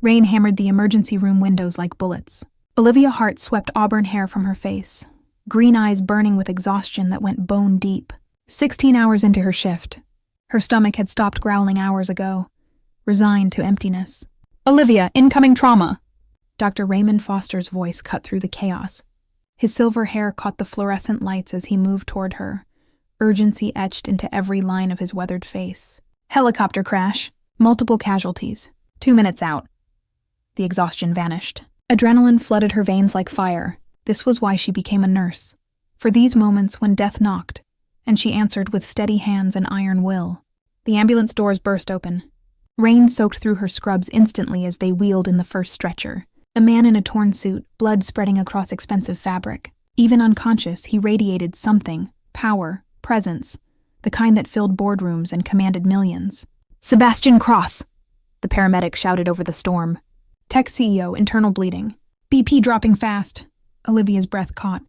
Rain hammered the emergency room windows like bullets. Olivia Hart swept auburn hair from her face, green eyes burning with exhaustion that went bone deep. 16 hours into her shift, her stomach had stopped growling hours ago, resigned to emptiness. "Olivia, incoming trauma!" Dr. Raymond Foster's voice cut through the chaos. His silver hair caught the fluorescent lights as he moved toward her, urgency etched into every line of his weathered face. "Helicopter crash. Multiple casualties. 2 minutes out." The exhaustion vanished. Adrenaline flooded her veins like fire. This was why she became a nurse. For these moments when death knocked, and she answered with steady hands and iron will. The ambulance doors burst open. Rain soaked through her scrubs instantly as they wheeled in the first stretcher. A man in a torn suit, blood spreading across expensive fabric. Even unconscious, he radiated something, power, presence, the kind that filled boardrooms and commanded millions. "Sebastian Cross!" the paramedic shouted over the storm. Tech CEO, internal bleeding. BP dropping fast. Olivia's breath caught.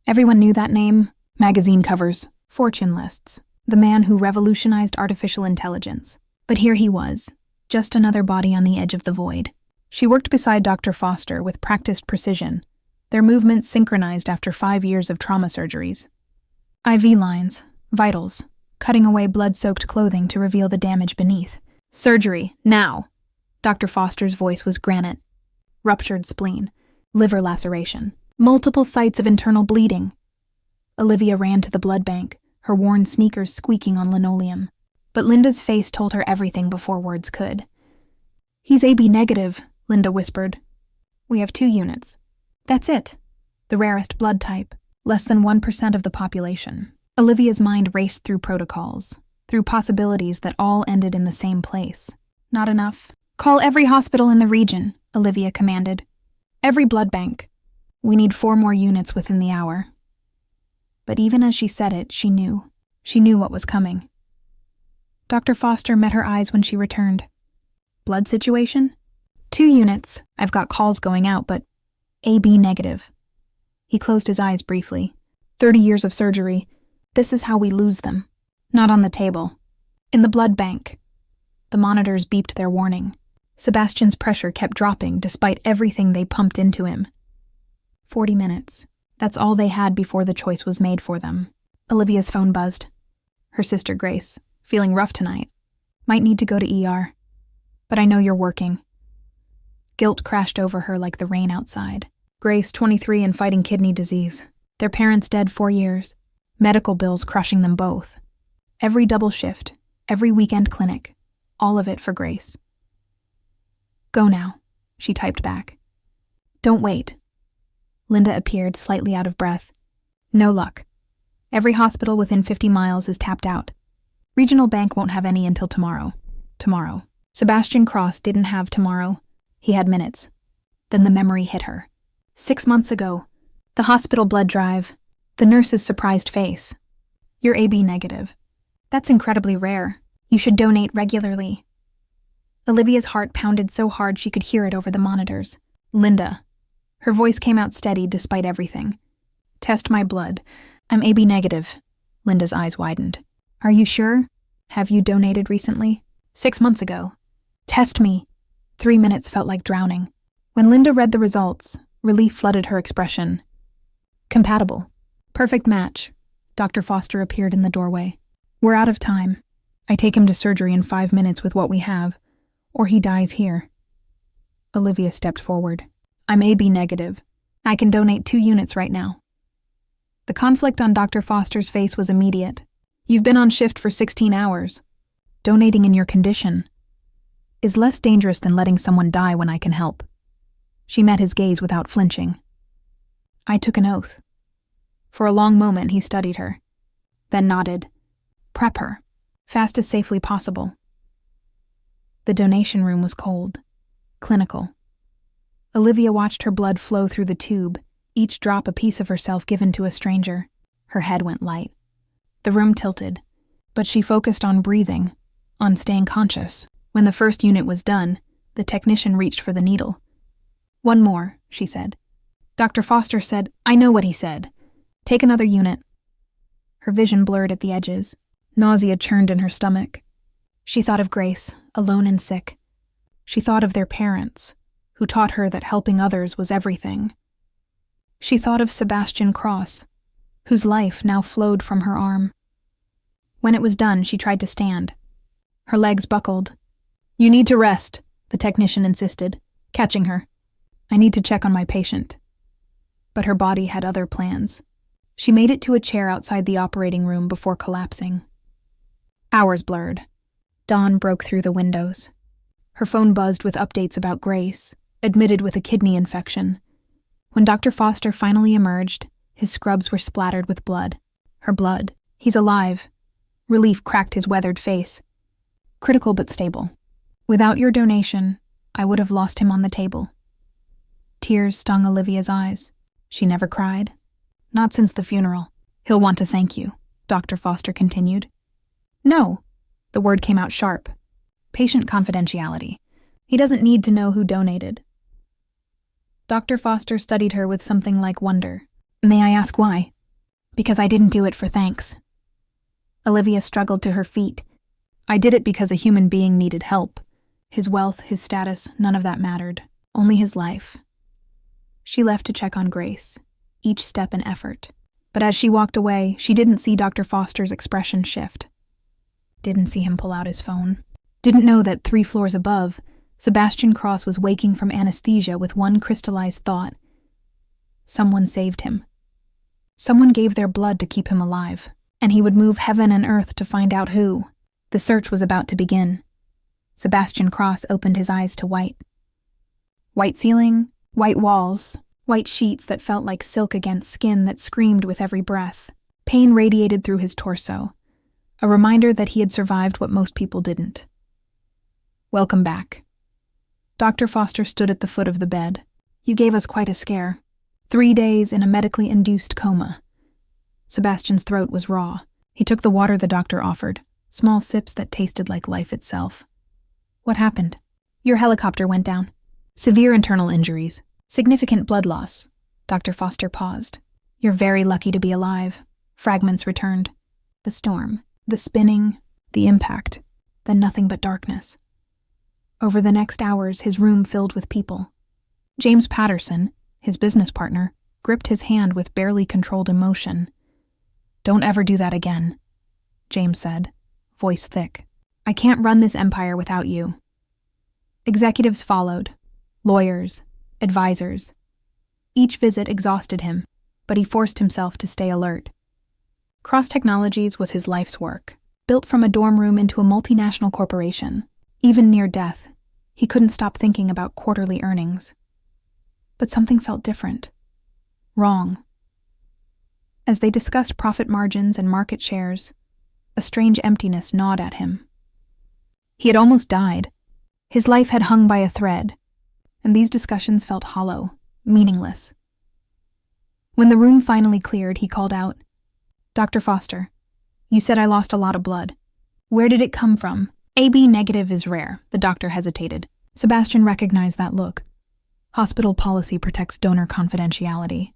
Everyone knew that name. Magazine covers, fortune lists. The man who revolutionized artificial intelligence. But here he was, just another body on the edge of the void. She worked beside Dr. Foster with practiced precision, their movements synchronized after 5 years of trauma surgeries. IV lines, vitals, cutting away blood-soaked clothing to reveal the damage beneath. "Surgery, now!" Dr. Foster's voice was granite. Ruptured spleen, liver laceration, multiple sites of internal bleeding. Olivia ran to the blood bank, her worn sneakers squeaking on linoleum. But Linda's face told her everything before words could. "He's AB negative," Linda whispered. "We have 2 units. That's it. The rarest blood type, less than 1% of the population." Olivia's mind raced through protocols, through possibilities that all ended in the same place. Not enough. "Call every hospital in the region," Olivia commanded. "Every blood bank. We need 4 more units within the hour." But even as she said it, she knew. She knew what was coming. Dr. Foster met her eyes when she returned. "Blood situation?" "2 units. I've got calls going out, but AB negative." He closed his eyes briefly. 30 years of surgery. This is how we lose them. Not on the table. In the blood bank. The monitors beeped their warning. Sebastian's pressure kept dropping despite everything they pumped into him. 40 minutes. That's all they had before the choice was made for them. Olivia's phone buzzed. Her sister Grace, feeling rough tonight. Might need to go to ER. But I know you're working. Guilt crashed over her like the rain outside. Grace, 23 and fighting kidney disease. Their parents dead 4 years. Medical bills crushing them both. Every double shift, every weekend clinic. All of it for Grace. "Go now," she typed back. "Don't wait." Linda appeared, slightly out of breath. "No luck. Every hospital within 50 miles is tapped out. Regional Bank won't have any until tomorrow. Tomorrow." Sebastian Cross didn't have tomorrow. He had minutes. Then the memory hit her. 6 months ago, the hospital blood drive, the nurse's surprised face. "You're AB negative. That's incredibly rare. You should donate regularly." Olivia's heart pounded so hard she could hear it over the monitors. "Linda." Her voice came out steady despite everything. "Test my blood. I'm AB negative." Linda's eyes widened. "Are you sure? Have you donated recently?" 6 months ago. "Test me." 3 minutes felt like drowning. When Linda read the results, relief flooded her expression. "Compatible. Perfect match." Dr. Foster appeared in the doorway. "We're out of time. I take him to surgery in 5 minutes with what we have, or he dies here." Olivia stepped forward. "I'm AB negative. I can donate 2 units right now." The conflict on Dr. Foster's face was immediate. "You've been on shift for 16 hours. Donating in your condition is less dangerous than letting someone die when I can help." She met his gaze without flinching. "I took an oath." For a long moment he studied her, then nodded. "Prep her. Fast as safely possible." The donation room was cold, clinical. Olivia watched her blood flow through the tube, each drop a piece of herself given to a stranger. Her head went light. The room tilted, but she focused on breathing, on staying conscious. When the first unit was done, the technician reached for the needle. "One more," she said. Dr. Foster said, "I know what he said. Take another unit." Her vision blurred at the edges. Nausea churned in her stomach. She thought of Grace, alone and sick. She thought of their parents, who taught her that helping others was everything. She thought of Sebastian Cross, whose life now flowed from her arm. When it was done, she tried to stand. Her legs buckled. "You need to rest," the technician insisted, catching her. "I need to check on my patient." But her body had other plans. She made it to a chair outside the operating room before collapsing. Hours blurred. Dawn broke through the windows. Her phone buzzed with updates about Grace, admitted with a kidney infection. When Dr. Foster finally emerged, his scrubs were splattered with blood. Her blood. "He's alive." Relief cracked his weathered face. "Critical but stable. Without your donation, I would have lost him on the table." Tears stung Olivia's eyes. She never cried. "Not since the funeral. He'll want to thank you," Dr. Foster continued. "No." The word came out sharp. "Patient confidentiality. He doesn't need to know who donated." Dr. Foster studied her with something like wonder. "May I ask why?" "Because I didn't do it for thanks." Olivia struggled to her feet. "I did it because a human being needed help. His wealth, his status, none of that mattered. Only his life." She left to check on Grace, each step an effort. But as she walked away, she didn't see Dr. Foster's expression shift. Didn't see him pull out his phone. Didn't know that 3 floors above, Sebastian Cross was waking from anesthesia with one crystallized thought. Someone saved him. Someone gave their blood to keep him alive, and he would move heaven and earth to find out who. The search was about to begin. Sebastian Cross opened his eyes to white. White ceiling, white walls, white sheets that felt like silk against skin that screamed with every breath. Pain radiated through his torso, a reminder that he had survived what most people didn't. "Welcome back." Dr. Foster stood at the foot of the bed. "You gave us quite a scare. 3 days in a medically induced coma." Sebastian's throat was raw. He took the water the doctor offered, small sips that tasted like life itself. "What happened?" "Your helicopter went down. Severe internal injuries. Significant blood loss." Dr. Foster paused. "You're very lucky to be alive." Fragments returned. The storm, the spinning, the impact, then nothing but darkness. Over the next hours, his room filled with people. James Patterson, his business partner, gripped his hand with barely controlled emotion. "Don't ever do that again," James said, voice thick. "I can't run this empire without you." Executives followed. Lawyers, advisors. Each visit exhausted him, but he forced himself to stay alert. Cross Technologies was his life's work, built from a dorm room into a multinational corporation. Even near death, he couldn't stop thinking about quarterly earnings. But something felt different. Wrong. As they discussed profit margins and market shares, a strange emptiness gnawed at him. He had almost died. His life had hung by a thread, and these discussions felt hollow, meaningless. When the room finally cleared, he called out, "Dr. Foster, you said I lost a lot of blood. Where did it come from?" "AB negative is rare," the doctor hesitated. Sebastian recognized that look. "Hospital policy protects donor confidentiality."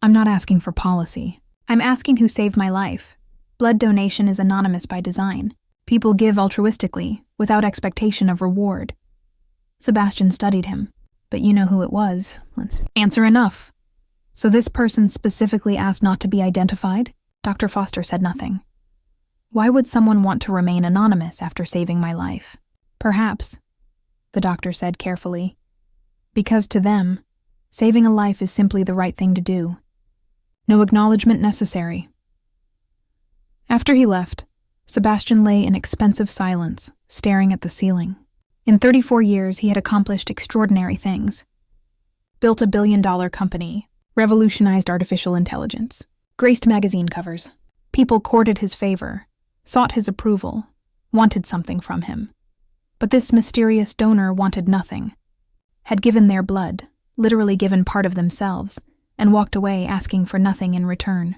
"I'm not asking for policy. I'm asking who saved my life. Blood donation is anonymous by design. People give altruistically, without expectation of reward." Sebastian studied him. "But you know who it was. Let's answer enough." "So this person specifically asked not to be identified?" Dr. Foster said nothing. "Why would someone want to remain anonymous after saving my life?" "Perhaps," the doctor said carefully, "because to them, saving a life is simply the right thing to do. No acknowledgement necessary." After he left, Sebastian lay in expensive silence, staring at the ceiling. In 34 years, he had accomplished extraordinary things. Built a billion-dollar company, revolutionized artificial intelligence, graced magazine covers. People courted his favor, sought his approval, wanted something from him. But this mysterious donor wanted nothing, had given their blood, literally given part of themselves, and walked away asking for nothing in return.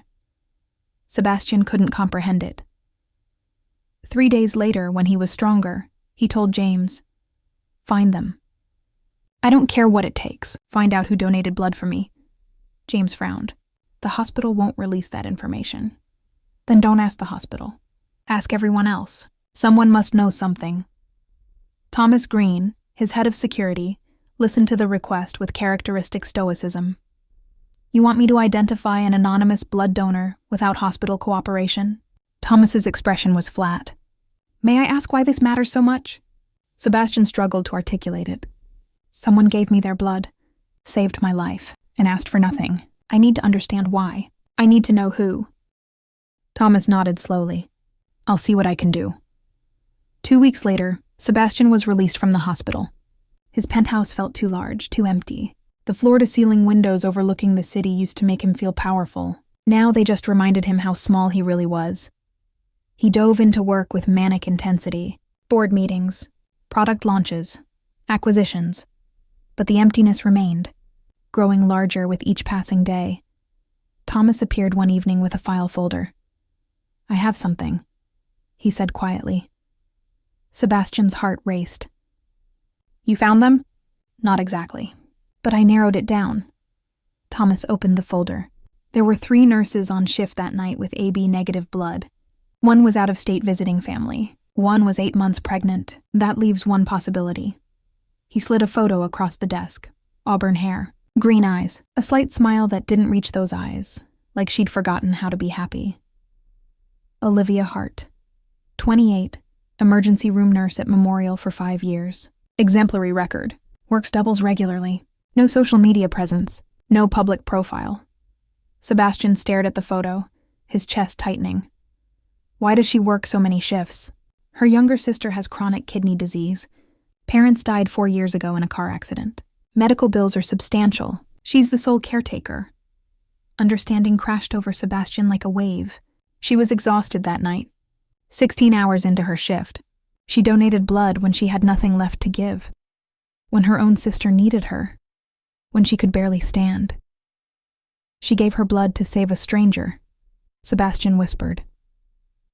Sebastian couldn't comprehend it. 3 days later, when he was stronger, he told James, "Find them." "I don't care what it takes. Find out who donated blood for me." James frowned. "The hospital won't release that information." "Then don't ask the hospital. Ask everyone else. Someone must know something." Thomas Green, his head of security, listened to the request with characteristic stoicism. You want me to identify an anonymous blood donor without hospital cooperation? Thomas's expression was flat. May I ask why this matters so much? Sebastian struggled to articulate it. Someone gave me their blood, saved my life, and asked for nothing. I need to understand why. I need to know who. Thomas nodded slowly. I'll see what I can do. 2 weeks later, Sebastian was released from the hospital. His penthouse felt too large, too empty. The floor-to-ceiling windows overlooking the city used to make him feel powerful. Now they just reminded him how small he really was. He dove into work with manic intensity. Board meetings, product launches, acquisitions. But the emptiness remained, growing larger with each passing day. Thomas appeared one evening with a file folder. I have something, he said quietly. Sebastian's heart raced. You found them? Not exactly, but I narrowed it down. Thomas opened the folder. There were 3 nurses on shift that night with AB-negative blood. One was out of state visiting family. One was 8 months pregnant. That leaves one possibility. He slid a photo across the desk. Auburn hair, green eyes, a slight smile that didn't reach those eyes, like she'd forgotten how to be happy. Olivia Hart, 28, emergency room nurse at Memorial for 5 years. Exemplary record. Works doubles regularly. No social media presence. No public profile. Sebastian stared at the photo, his chest tightening. Why does she work so many shifts? Her younger sister has chronic kidney disease. Parents died 4 years ago in a car accident. Medical bills are substantial. She's the sole caretaker. Understanding crashed over Sebastian like a wave. She was exhausted that night. 16 hours into her shift. She donated blood when she had nothing left to give. When her own sister needed her. When she could barely stand. She gave her blood to save a stranger, Sebastian whispered.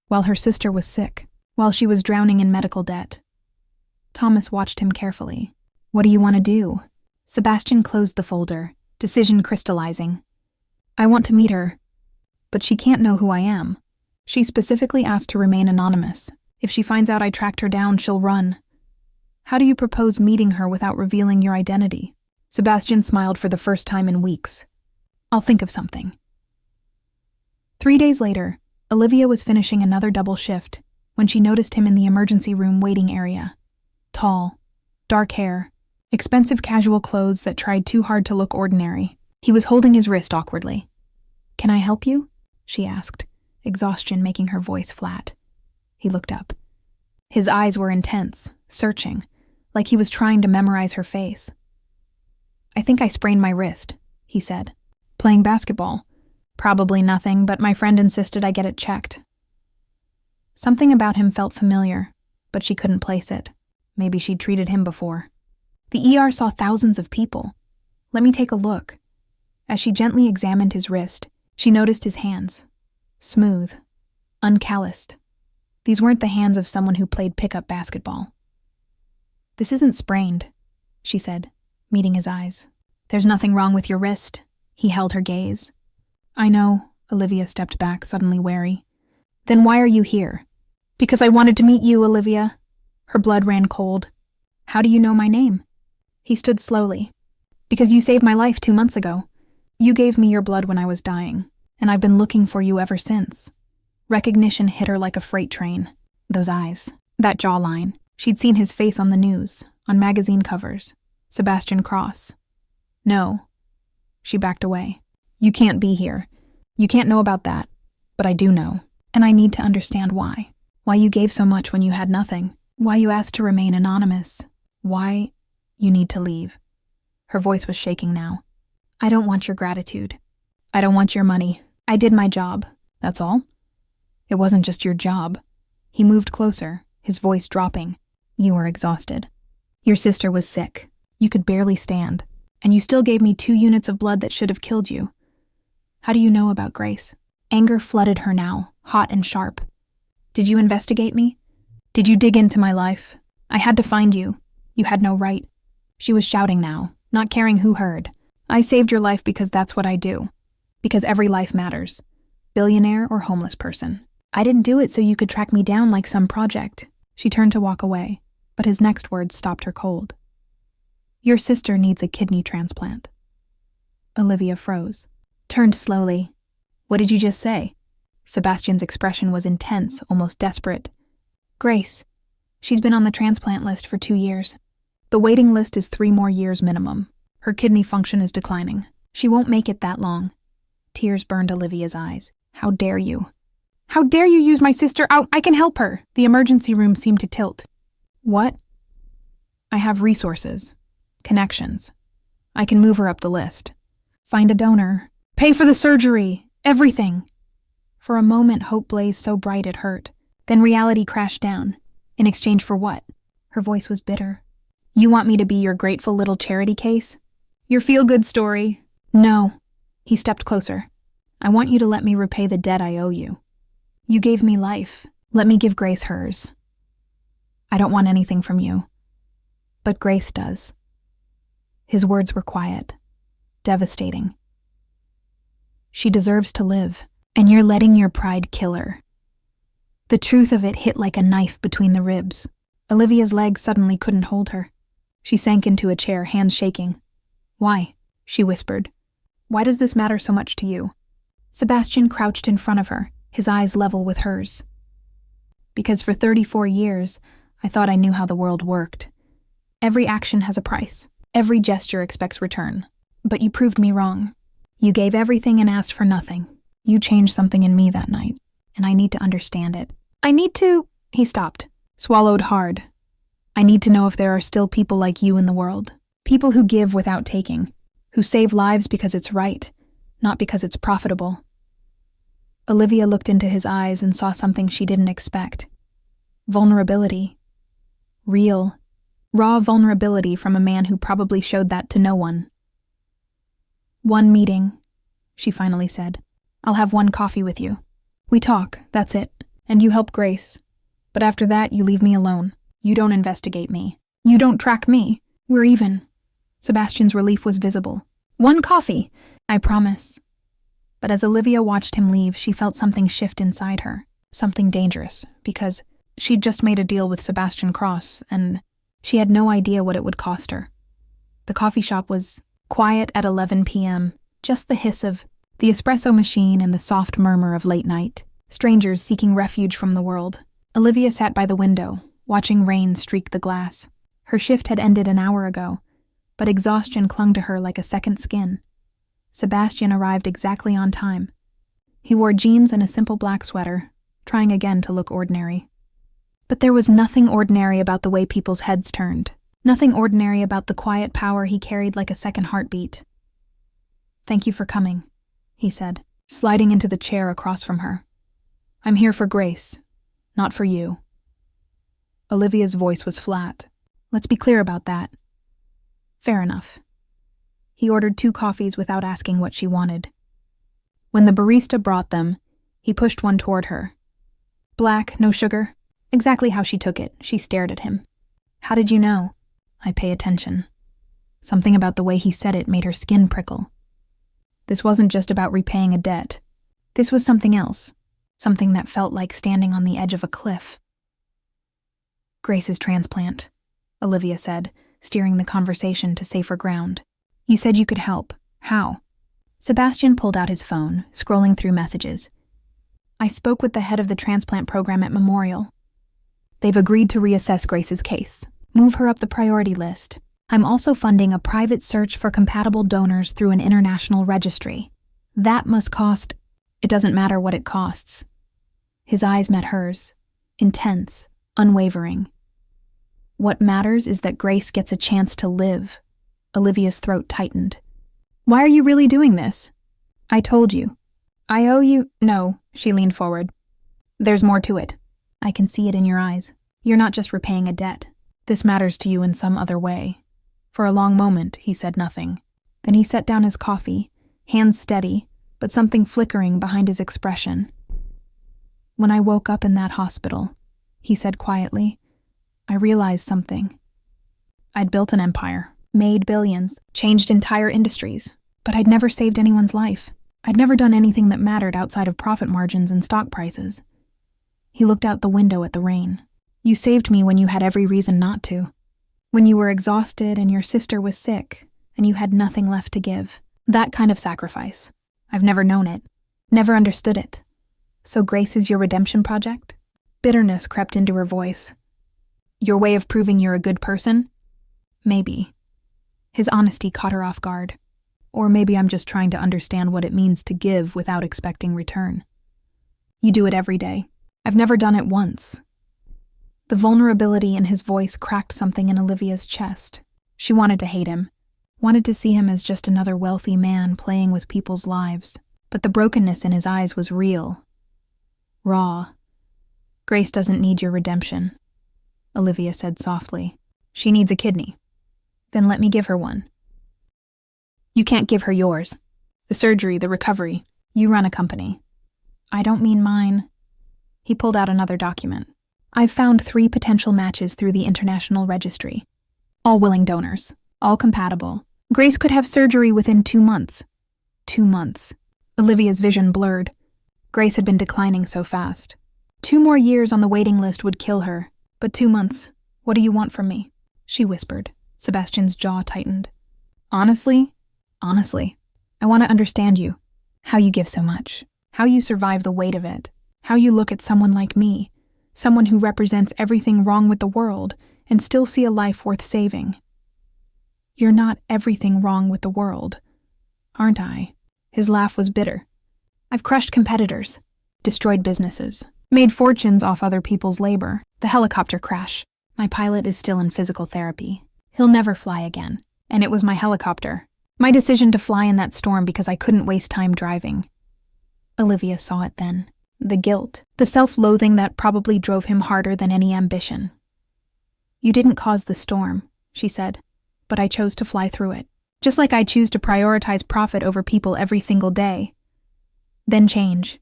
While her sister was sick, while she was drowning in medical debt. Thomas watched him carefully. What do you want to do? Sebastian closed the folder, decision crystallizing. I want to meet her, but she can't know who I am. She specifically asked to remain anonymous. If she finds out I tracked her down, she'll run. How do you propose meeting her without revealing your identity? Sebastian smiled for the first time in weeks. I'll think of something. 3 days later, Olivia was finishing another double shift when she noticed him in the emergency room waiting area. Tall, dark hair, expensive casual clothes that tried too hard to look ordinary. He was holding his wrist awkwardly. Can I help you? She asked, exhaustion making her voice flat. He looked up. His eyes were intense, searching, like he was trying to memorize her face. I think I sprained my wrist, he said. Playing basketball. Probably nothing, but my friend insisted I get it checked. Something about him felt familiar, but she couldn't place it. Maybe she'd treated him before. The ER saw thousands of people. Let me take a look. As she gently examined his wrist, she noticed his hands. Smooth, uncalloused. These weren't the hands of someone who played pickup basketball. This isn't sprained, she said, meeting his eyes. There's nothing wrong with your wrist. He held her gaze. I know, Olivia stepped back, suddenly wary. Then why are you here? Because I wanted to meet you, Olivia. Her blood ran cold. How do you know my name? He stood slowly. Because you saved my life 2 months ago. You gave me your blood when I was dying, and I've been looking for you ever since. Recognition hit her like a freight train. Those eyes, that jawline. She'd seen his face on the news, on magazine covers. Sebastian Cross. No. She backed away. You can't be here. You can't know about that. But I do know. And I need to understand why. Why you gave so much when you had nothing. Why you asked to remain anonymous. Why you need to leave. Her voice was shaking now. I don't want your gratitude. I don't want your money. I did my job. That's all. It wasn't just your job. He moved closer, his voice dropping. You were exhausted. Your sister was sick. You could barely stand. And you still gave me 2 units of blood that should have killed you. How do you know about Grace? Anger flooded her now, hot and sharp. Did you investigate me? Did you dig into my life? I had to find you. You had no right. She was shouting now, not caring who heard. I saved your life because that's what I do. Because every life matters. Billionaire or homeless person. I didn't do it so you could track me down like some project. She turned to walk away, but his next words stopped her cold. Your sister needs a kidney transplant. Olivia froze, turned slowly. What did you just say? Sebastian's expression was intense, almost desperate. Grace. She's been on the transplant list for 2 years. The waiting list is 3 more years minimum. Her kidney function is declining. She won't make it that long. Tears burned Olivia's eyes. How dare you? How dare you use my sister out? I can help her. The emergency room seemed to tilt. What? I have resources. Connections. I can move her up the list. Find a donor. Pay for the surgery. Everything. For a moment, hope blazed so bright it hurt. Then reality crashed down. In exchange for what? Her voice was bitter. You want me to be your grateful little charity case? Your feel-good story? No. He stepped closer. I want you to let me repay the debt I owe you. You gave me life. Let me give Grace hers. I don't want anything from you. But Grace does. His words were quiet, devastating. She deserves to live, and you're letting your pride kill her. The truth of it hit like a knife between the ribs. Olivia's legs suddenly couldn't hold her. She sank into a chair, hands shaking. Why? She whispered. Why does this matter so much to you? Sebastian crouched in front of her, his eyes level with hers. Because for 34 years, I thought I knew how the world worked. Every action has a price. Every gesture expects return. But you proved me wrong. You gave everything and asked for nothing. You changed something in me that night, and I need to understand it. I need to... He stopped, swallowed hard. I need to know if there are still people like you in the world. People who give without taking. Who save lives because it's right, not because it's profitable. Olivia looked into his eyes and saw something she didn't expect. Vulnerability. Real, raw vulnerability from a man who probably showed that to no one. One meeting, she finally said. I'll have one coffee with you. We talk, that's it. And you help Grace. But after that, you leave me alone. You don't investigate me. You don't track me. We're even. Sebastian's relief was visible. One coffee, I promise. But as Olivia watched him leave, she felt something shift inside her. Something dangerous, because she'd just made a deal with Sebastian Cross, and she had no idea what it would cost her. The coffee shop was quiet at 11 p.m., just the hiss of the espresso machine and the soft murmur of late night, strangers seeking refuge from the world. Olivia sat by the window, watching rain streak the glass. Her shift had ended an hour ago, but exhaustion clung to her like a second skin. Sebastian arrived exactly on time. He wore jeans and a simple black sweater, trying again to look ordinary. But there was nothing ordinary about the way people's heads turned. Nothing ordinary about the quiet power he carried like a second heartbeat. Thank you for coming, he said, sliding into the chair across from her. I'm here for Grace, not for you. Olivia's voice was flat. Let's be clear about that. Fair enough. He ordered 2 coffees without asking what she wanted. When the barista brought them, he pushed one toward her. Black, no sugar. Exactly how she took it. She stared at him. How did you know? I pay attention. Something about the way he said it made her skin prickle. This wasn't just about repaying a debt. This was something else. Something that felt like standing on the edge of a cliff. Grace's transplant, Olivia said, steering the conversation to safer ground. You said you could help. How? Sebastian pulled out his phone, scrolling through messages. I spoke with the head of the transplant program at Memorial. They've agreed to reassess Grace's case, move her up the priority list. I'm also funding a private search for compatible donors through an international registry. That must cost... It doesn't matter what it costs. His eyes met hers, intense, unwavering. What matters is that Grace gets a chance to live. Olivia's throat tightened. Why are you really doing this? I told you. I owe you... No, she leaned forward. There's more to it. I can see it in your eyes. You're not just repaying a debt. This matters to you in some other way. For a long moment, he said nothing. Then he set down his coffee, hands steady, but something flickering behind his expression. When I woke up in that hospital, he said quietly, I realized something. I'd built an empire, made billions, changed entire industries, but I'd never saved anyone's life. I'd never done anything that mattered outside of profit margins and stock prices. He looked out the window at the rain. You saved me when you had every reason not to. When you were exhausted and your sister was sick and you had nothing left to give. That kind of sacrifice. I've never known it. Never understood it. So Grace is your redemption project? Bitterness crept into her voice. Your way of proving you're a good person? Maybe. His honesty caught her off guard. Or maybe I'm just trying to understand what it means to give without expecting return. You do it every day. I've never done it once. The vulnerability in his voice cracked something in Olivia's chest. She wanted to hate him, wanted to see him as just another wealthy man playing with people's lives. But the brokenness in his eyes was real. Raw. Grace doesn't need your redemption, Olivia said softly. She needs a kidney. Then let me give her one. You can't give her yours. The surgery, the recovery. You run a company. I don't mean mine. He pulled out another document. I've found 3 potential matches through the international registry. All willing donors. All compatible. Grace could have surgery within 2 months. 2 months. Olivia's vision blurred. Grace had been declining so fast. 2 more years on the waiting list would kill her. But 2 months. What do you want from me? She whispered. Sebastian's jaw tightened. Honestly, I want to understand you. How you give so much. How you survive the weight of it. How you look at someone like me. Someone who represents everything wrong with the world and still see a life worth saving. You're not everything wrong with the world, aren't I? His laugh was bitter. I've crushed competitors, destroyed businesses, made fortunes off other people's labor. The helicopter crash. My pilot is still in physical therapy. He'll never fly again. And it was my helicopter. My decision to fly in that storm because I couldn't waste time driving. Olivia saw it then. The guilt, the self-loathing that probably drove him harder than any ambition. You didn't cause the storm, she said, but I chose to fly through it. Just like I choose to prioritize profit over people every single day. Then change.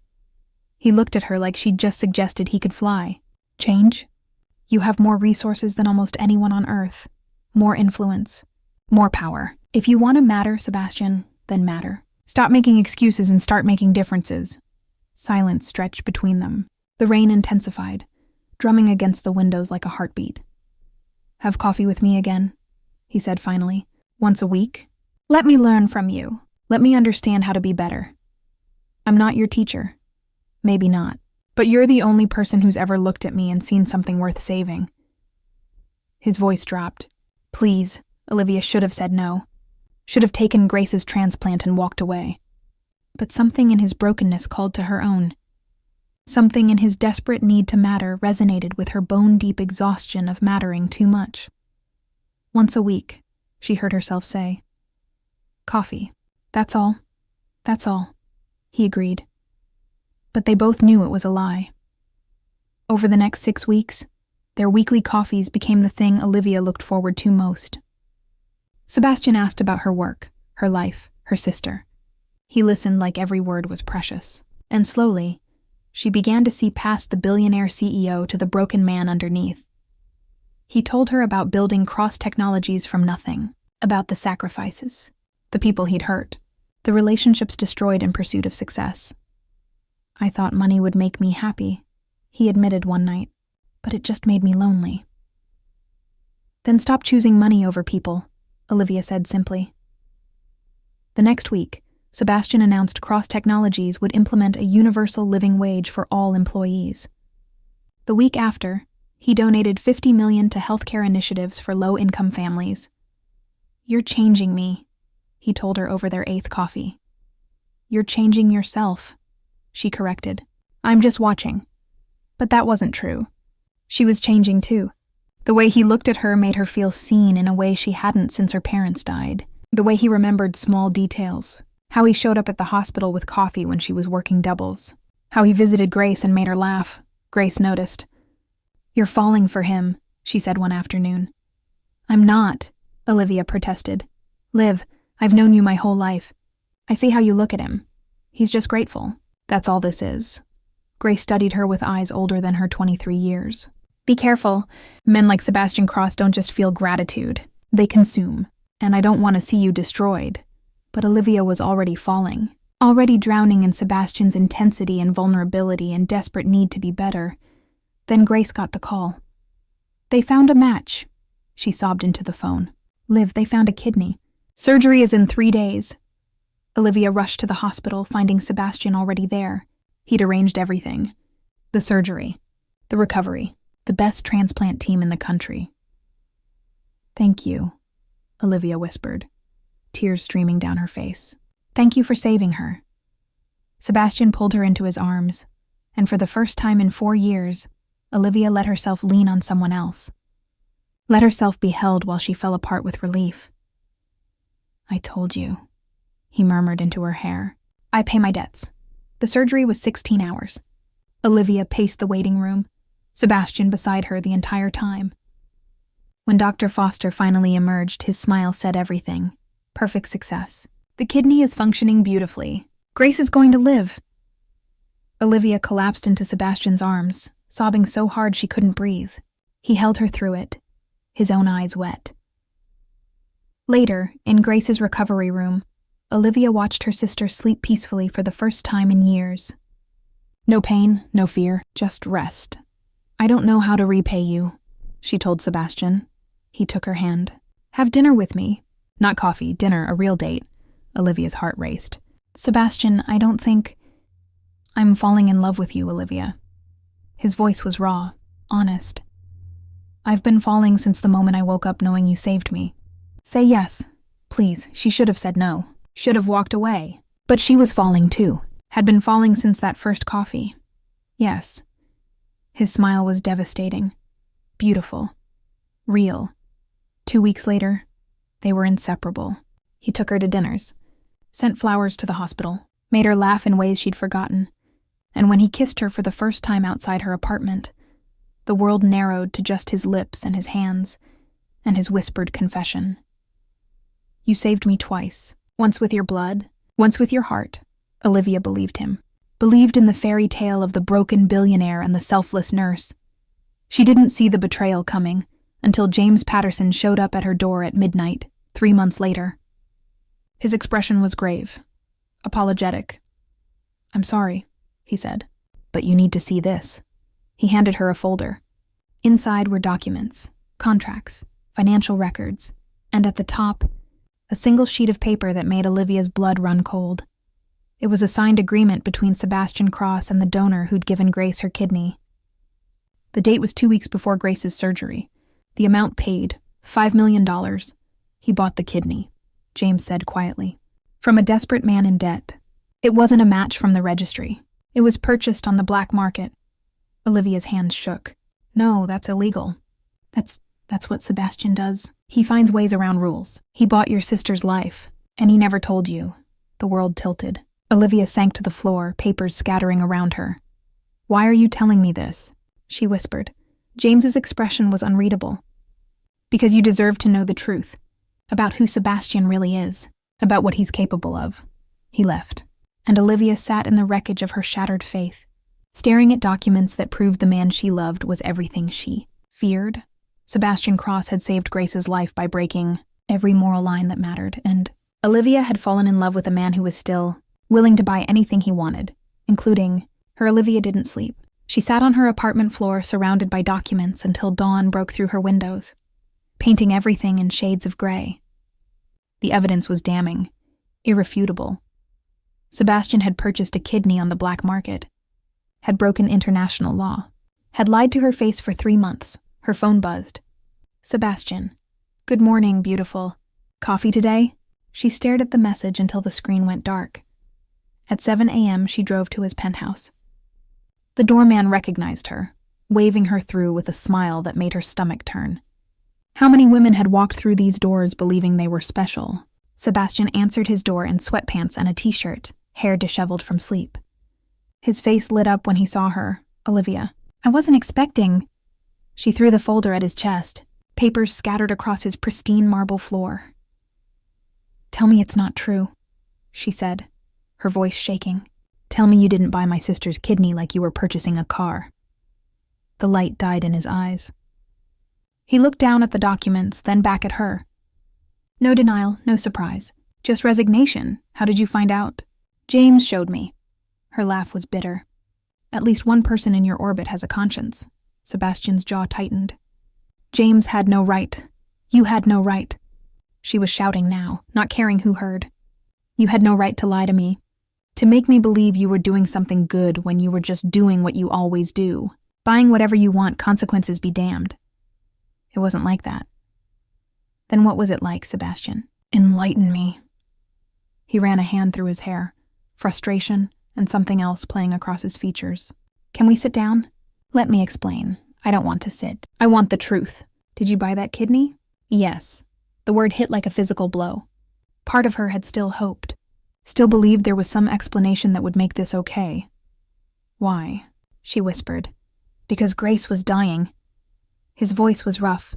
He looked at her like she'd just suggested he could fly. Change? You have more resources than almost anyone on Earth. More influence. More power. If you want to matter, Sebastian, then matter. Stop making excuses and start making differences. Silence stretched between them. The rain intensified, drumming against the windows like a heartbeat. Have coffee with me again, he said finally. Once a week? Let me learn from you. Let me understand how to be better. I'm not your teacher. Maybe not. But you're the only person who's ever looked at me and seen something worth saving. His voice dropped. Please, Olivia should have said no. Should have taken Grace's transplant and walked away. But something in his brokenness called to her own. Something in his desperate need to matter resonated with her bone-deep exhaustion of mattering too much. Once a week, she heard herself say. Coffee. That's all. That's all, he agreed. But they both knew it was a lie. Over the next 6 weeks, their weekly coffees became the thing Olivia looked forward to most. Sebastian asked about her work, her life, her sister. He listened like every word was precious. And slowly, she began to see past the billionaire CEO to the broken man underneath. He told her about building cross-technologies from nothing, about the sacrifices, the people he'd hurt, the relationships destroyed in pursuit of success. I thought money would make me happy, he admitted one night, but it just made me lonely. Then stop choosing money over people, Olivia said simply. The next week, Sebastian announced Cross Technologies would implement a universal living wage for all employees. The week after, he donated $50 million to healthcare initiatives for low-income families. You're changing me, he told her over their 8th coffee. You're changing yourself, she corrected. I'm just watching. But that wasn't true. She was changing too. The way he looked at her made her feel seen in a way she hadn't since her parents died. The way he remembered small details. How he showed up at the hospital with coffee when she was working doubles. How he visited Grace and made her laugh. Grace noticed. You're falling for him, she said one afternoon. I'm not, Olivia protested. Liv, I've known you my whole life. I see how you look at him. He's just grateful. That's all this is. Grace studied her with eyes older than her 23 years. Be careful. Men like Sebastian Cross don't just feel gratitude. They consume. And I don't want to see you destroyed. But Olivia was already falling. Already drowning in Sebastian's intensity and vulnerability and desperate need to be better. Then Grace got the call. They found a match. She sobbed into the phone. Liv, they found a kidney. Surgery is in 3 days. Olivia rushed to the hospital, finding Sebastian already there. He'd arranged everything. The surgery, the recovery, the best transplant team in the country. Thank you, Olivia whispered, tears streaming down her face. Thank you for saving her. Sebastian pulled her into his arms, and for the first time in 4 years, Olivia let herself lean on someone else. Let herself be held while she fell apart with relief. I told you, he murmured into her hair. I pay my debts. The surgery was 16 hours. Olivia paced the waiting room, Sebastian beside her the entire time. When Dr. Foster finally emerged, his smile said everything. Perfect success. The kidney is functioning beautifully. Grace is going to live. Olivia collapsed into Sebastian's arms, sobbing so hard she couldn't breathe. He held her through it, his own eyes wet. Later, in Grace's recovery room, Olivia watched her sister sleep peacefully for the first time in years. No pain, no fear, just rest. I don't know how to repay you, she told Sebastian. He took her hand. Have dinner with me. Not coffee, dinner, a real date. Olivia's heart raced. Sebastian, I don't think... I'm falling in love with you, Olivia. His voice was raw, honest. I've been falling since the moment I woke up knowing you saved me. Say yes, please. She should have said no. Should have walked away. But she was falling too. Had been falling since that first coffee. Yes. His smile was devastating. Beautiful. Real. 2 weeks later, they were inseparable. He took her to dinners, sent flowers to the hospital, made her laugh in ways she'd forgotten. And when he kissed her for the first time outside her apartment, the world narrowed to just his lips and his hands, and his whispered confession. You saved me twice, once with your blood, once with your heart. Olivia believed him, believed in the fairy tale of the broken billionaire and the selfless nurse. She didn't see the betrayal coming until James Patterson showed up at her door at midnight, 3 months later. His expression was grave, apologetic. I'm sorry, he said, but you need to see this. He handed her a folder. Inside were documents, contracts, financial records, and at the top, a single sheet of paper that made Olivia's blood run cold. It was a signed agreement between Sebastian Cross and the donor who'd given Grace her kidney. The date was 2 weeks before Grace's surgery. The amount paid, $5 million. He bought the kidney, James said quietly. From a desperate man in debt. It wasn't a match from the registry. It was purchased on the black market. Olivia's hands shook. No, that's illegal. That's what Sebastian does. He finds ways around rules. He bought your sister's life, and he never told you. The world tilted. Olivia sank to the floor, papers scattering around her. Why are you telling me this? She whispered. James's expression was unreadable. Because you deserve to know the truth. About who Sebastian really is. About what he's capable of. He left. And Olivia sat in the wreckage of her shattered faith, staring at documents that proved the man she loved was everything she feared. Sebastian Cross had saved Grace's life by breaking every moral line that mattered, and Olivia had fallen in love with a man who was still willing to buy anything he wanted, including her. Olivia didn't sleep. She sat on her apartment floor surrounded by documents until dawn broke through her windows, painting everything in shades of gray. The evidence was damning, irrefutable. Sebastian had purchased a kidney on the black market, had broken international law, had lied to her face for 3 months. Her phone buzzed. Sebastian. Good morning, beautiful. Coffee today? She stared at the message until the screen went dark. At 7 a.m., she drove to his penthouse. The doorman recognized her, waving her through with a smile that made her stomach turn. How many women had walked through these doors believing they were special? Sebastian answered his door in sweatpants and a t-shirt, hair disheveled from sleep. His face lit up when he saw her. Olivia. I wasn't expecting... She threw the folder at his chest, papers scattered across his pristine marble floor. Tell me it's not true, she said, her voice shaking. Tell me you didn't buy my sister's kidney like you were purchasing a car. The light died in his eyes. He looked down at the documents, then back at her. No denial, no surprise. Just resignation. How did you find out? James showed me. Her laugh was bitter. At least one person in your orbit has a conscience. Sebastian's jaw tightened. James had no right You had no right. She was shouting now, not caring who heard. You had no right to lie to me. To make me believe you were doing something good when you were just doing what you always do. Buying whatever you want, consequences be damned. It wasn't like that. Then what was it like, Sebastian? Enlighten me. He ran a hand through his hair, frustration and something else playing across his features. Can we sit down? Let me explain. I don't want to sit. I want the truth. Did you buy that kidney? Yes. The word hit like a physical blow. Part of her had still hoped, still believed there was some explanation that would make this okay. Why? She whispered. Because Grace was dying. His voice was rough.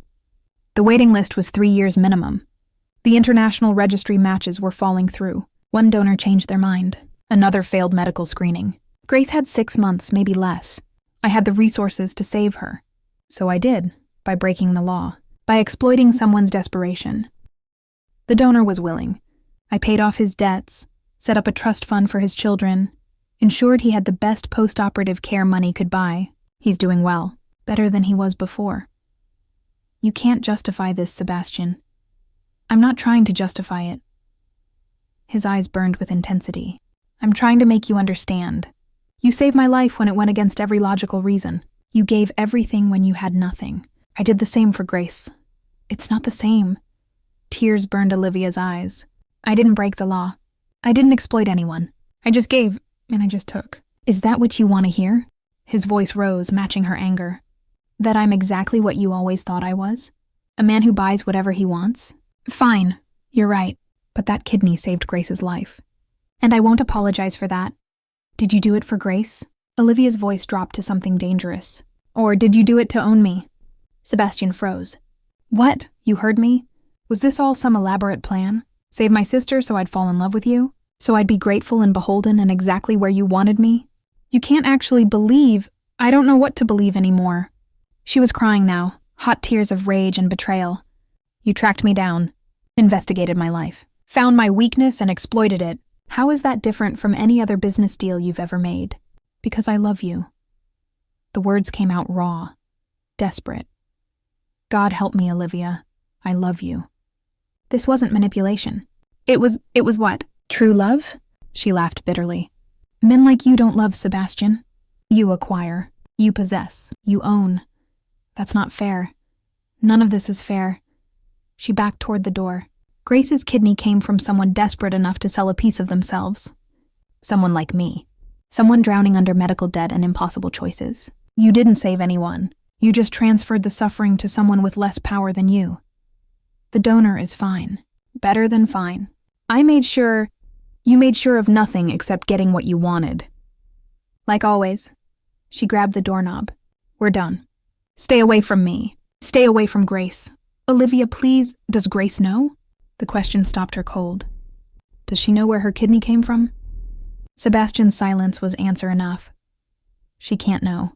The waiting list was 3 years minimum. The international registry matches were falling through. One donor changed their mind. Another failed medical screening. Grace had 6 months, maybe less. I had the resources to save her. So I did, by breaking the law, by exploiting someone's desperation. The donor was willing. I paid off his debts, set up a trust fund for his children, ensured he had the best post-operative care money could buy. He's doing well, better than he was before. You can't justify this, Sebastian. I'm not trying to justify it. His eyes burned with intensity. I'm trying to make you understand. You saved my life when it went against every logical reason. You gave everything when you had nothing. I did the same for Grace. It's not the same. Tears burned Olivia's eyes. I didn't break the law. I didn't exploit anyone. I just gave, and I just took. Is that what you want to hear? His voice rose, matching her anger. That I'm exactly what you always thought I was? A man who buys whatever he wants? Fine, you're right, but that kidney saved Grace's life. And I won't apologize for that. Did you do it for Grace? Olivia's voice dropped to something dangerous. Or did you do it to own me? Sebastian froze. What? You heard me? Was this all some elaborate plan? Save my sister so I'd fall in love with you? So I'd be grateful and beholden and exactly where you wanted me? You can't actually believe. I don't know what to believe anymore. She was crying now, hot tears of rage and betrayal. You tracked me down, investigated my life, found my weakness and exploited it. How is that different from any other business deal you've ever made? Because I love you. The words came out raw, desperate. God help me, Olivia. I love you. This wasn't manipulation. It was what? True love? She laughed bitterly. Men like you don't love, Sebastian. You acquire. You possess. You own. That's not fair. None of this is fair. She backed toward the door. Grace's kidney came from someone desperate enough to sell a piece of themselves. Someone like me. Someone drowning under medical debt and impossible choices. You didn't save anyone. You just transferred the suffering to someone with less power than you. The donor is fine. Better than fine. You made sure of nothing except getting what you wanted. Like always. She grabbed the doorknob. We're done. Stay away from me. Stay away from Grace. Olivia, please. Does Grace know? The question stopped her cold. Does she know where her kidney came from? Sebastian's silence was answer enough. She can't know,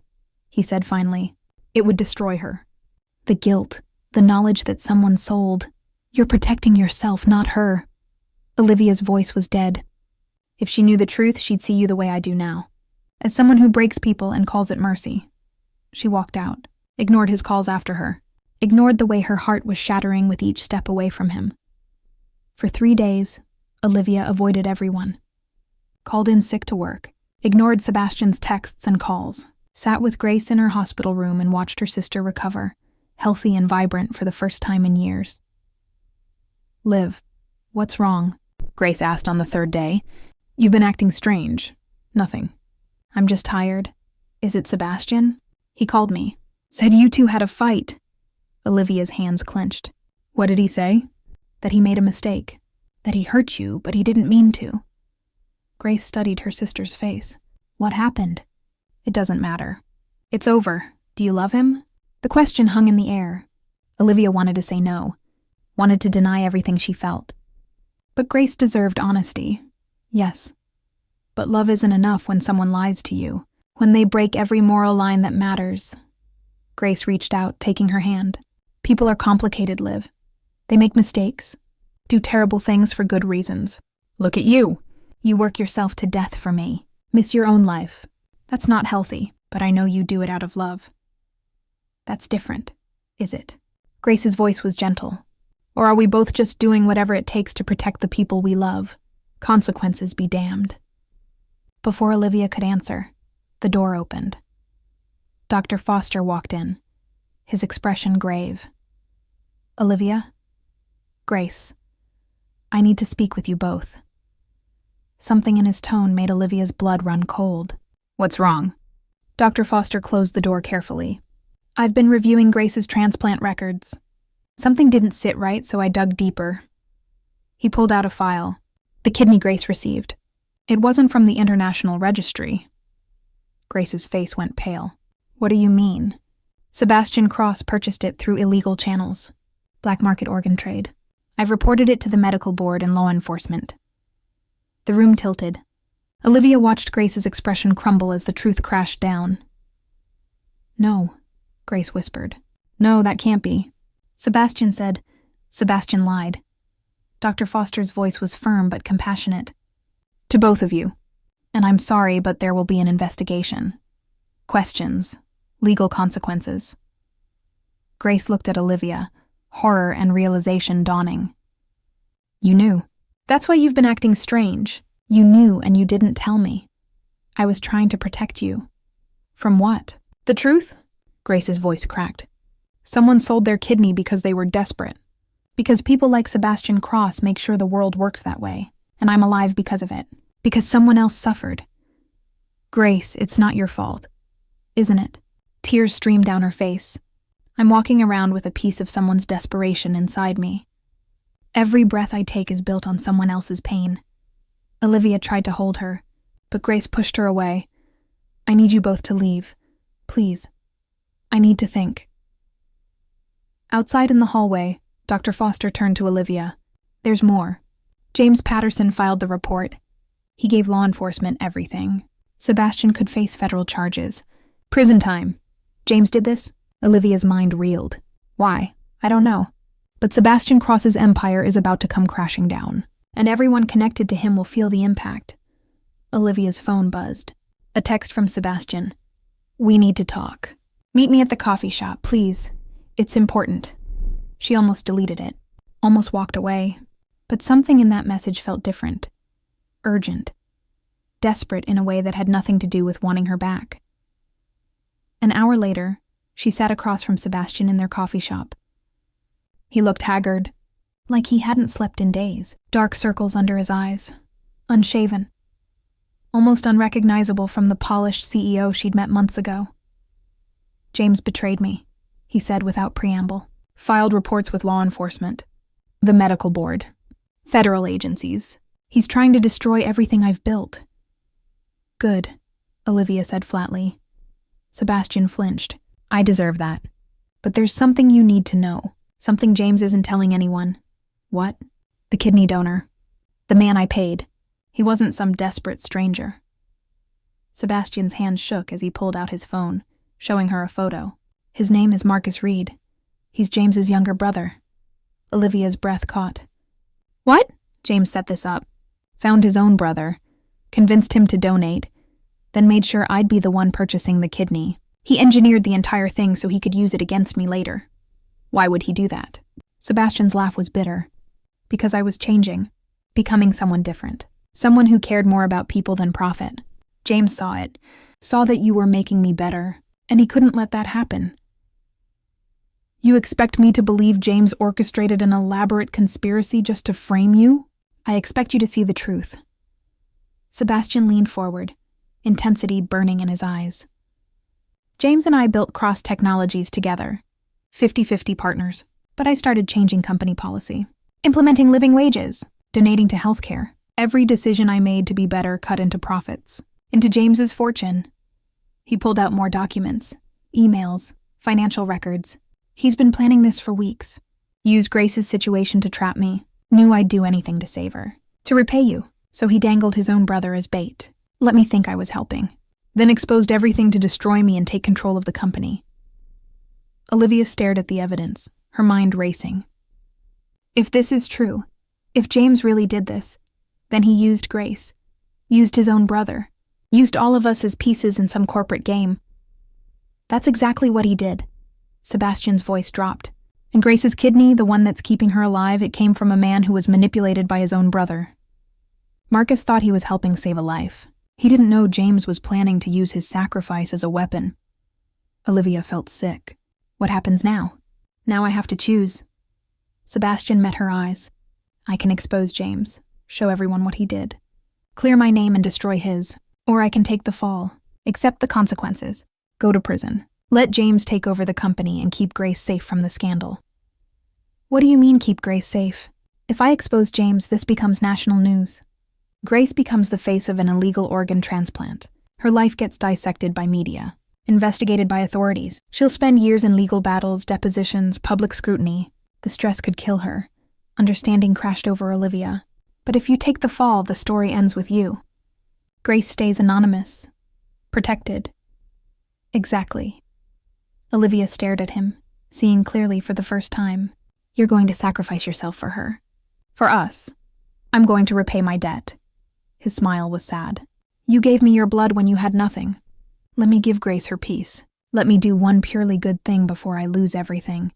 he said finally. It would destroy her. The guilt, the knowledge that someone sold. You're protecting yourself, not her. Olivia's voice was dead. If she knew the truth, she'd see you the way I do now. As someone who breaks people and calls it mercy. She walked out, ignored his calls after her, ignored the way her heart was shattering with each step away from him. For 3 days, Olivia avoided everyone. Called in sick to work, ignored Sebastian's texts and calls, sat with Grace in her hospital room and watched her sister recover, healthy and vibrant for the first time in years. Liv, what's wrong? Grace asked on the 3rd day. You've been acting strange. Nothing. I'm just tired. Is it Sebastian? He called me. Said you two had a fight. Olivia's hands clenched. What did he say? That he made a mistake. That he hurt you, but he didn't mean to. Grace studied her sister's face. What happened? It doesn't matter. It's over. Do you love him? The question hung in the air. Olivia wanted to say no. Wanted to deny everything she felt. But Grace deserved honesty. Yes. But love isn't enough when someone lies to you. When they break every moral line that matters. Grace reached out, taking her hand. People are complicated, Liv. They make mistakes. Do terrible things for good reasons. Look at you. You work yourself to death for me. Miss your own life. That's not healthy, but I know you do it out of love. That's different, is it? Grace's voice was gentle, Or are we both just doing whatever it takes to protect the people we love? Consequences be damned. Before Olivia could answer, the door opened. Dr. Foster walked in, his expression grave. Olivia? Grace. I need to speak with you both. Something in his tone made Olivia's blood run cold. What's wrong? Dr. Foster closed the door carefully. I've been reviewing Grace's transplant records. Something didn't sit right, so I dug deeper. He pulled out a file. The kidney Grace received. It wasn't from the International Registry. Grace's face went pale. What do you mean? Sebastian Cross purchased it through illegal channels. Black market organ trade. I've reported it to the medical board and law enforcement. The room tilted. Olivia watched Grace's expression crumble as the truth crashed down. No, Grace whispered. No, that can't be. Sebastian said. Sebastian lied. Dr. Foster's voice was firm but compassionate. To both of you. And I'm sorry, but there will be an investigation. Questions. Legal consequences. Grace looked at Olivia, horror and realization dawning. You knew. That's why you've been acting strange. You knew and you didn't tell me. I was trying to protect you. From what? The truth? Grace's voice cracked. Someone sold their kidney because they were desperate. Because people like Sebastian Cross make sure the world works that way, and I'm alive because of it. Because someone else suffered. Grace, it's not your fault. Isn't it? Tears streamed down her face. I'm walking around with a piece of someone's desperation inside me. Every breath I take is built on someone else's pain. Olivia tried to hold her, but Grace pushed her away. I need you both to leave. Please. I need to think. Outside in the hallway, Dr. Foster turned to Olivia. There's more. James Patterson filed the report. He gave law enforcement everything. Sebastian could face federal charges. Prison time. James did this? Olivia's mind reeled. Why? I don't know. But Sebastian Cross's empire is about to come crashing down, and everyone connected to him will feel the impact. Olivia's phone buzzed. A text from Sebastian. We need to talk. Meet me at the coffee shop, please. It's important. She almost deleted it, almost walked away, but something in that message felt different. Urgent. Desperate in a way that had nothing to do with wanting her back. An hour later, she sat across from Sebastian in their coffee shop. He looked haggard, like he hadn't slept in days, dark circles under his eyes, unshaven, almost unrecognizable from the polished CEO she'd met months ago. James betrayed me, he said without preamble. Filed reports with law enforcement, the medical board, federal agencies. He's trying to destroy everything I've built. Good, Olivia said flatly. Sebastian flinched. I deserve that. But there's something you need to know. Something James isn't telling anyone. What? The kidney donor. The man I paid. He wasn't some desperate stranger. Sebastian's hand shook as he pulled out his phone, showing her a photo. His name is Marcus Reed. He's James's younger brother. Olivia's breath caught. What? James set this up. Found his own brother. Convinced him to donate. Then made sure I'd be the one purchasing the kidney. He engineered the entire thing so he could use it against me later. Why would he do that? Sebastian's laugh was bitter. Because I was changing. Becoming someone different. Someone who cared more about people than profit. James saw it. Saw that you were making me better. And he couldn't let that happen. You expect me to believe James orchestrated an elaborate conspiracy just to frame you? I expect you to see the truth. Sebastian leaned forward, intensity burning in his eyes. James and I built Cross Technologies together, 50-50 partners, but I started changing company policy, implementing living wages, donating to healthcare. Every decision I made to be better cut into profits, into James's fortune. He pulled out more documents, emails, financial records. He's been planning this for weeks. Used Grace's situation to trap me. Knew I'd do anything to save her. To repay you. So he dangled his own brother as bait. Let me think I was helping. Then exposed everything to destroy me and take control of the company. Olivia stared at the evidence, her mind racing. If this is true, if James really did this, then he used Grace. Used his own brother. Used all of us as pieces in some corporate game. That's exactly what he did. Sebastian's voice dropped. And Grace's kidney, the one that's keeping her alive, it came from a man who was manipulated by his own brother. Marcus thought he was helping save a life. He didn't know James was planning to use his sacrifice as a weapon. Olivia felt sick. What happens now? Now I have to choose. Sebastian met her eyes. I can expose James, show everyone what he did. Clear my name and destroy his. Or I can take the fall, accept the consequences, go to prison. Let James take over the company and keep Grace safe from the scandal. What do you mean keep Grace safe? If I expose James, this becomes national news. Grace becomes the face of an illegal organ transplant. Her life gets dissected by media, investigated by authorities. She'll spend years in legal battles, depositions, public scrutiny. The stress could kill her. Understanding crashed over Olivia. But if you take the fall, the story ends with you. Grace stays anonymous, protected. Exactly. Olivia stared at him, seeing clearly for the first time. You're going to sacrifice yourself for her. For us. I'm going to repay my debt. His smile was sad. You gave me your blood when you had nothing. Let me give Grace her peace. Let me do one purely good thing before I lose everything.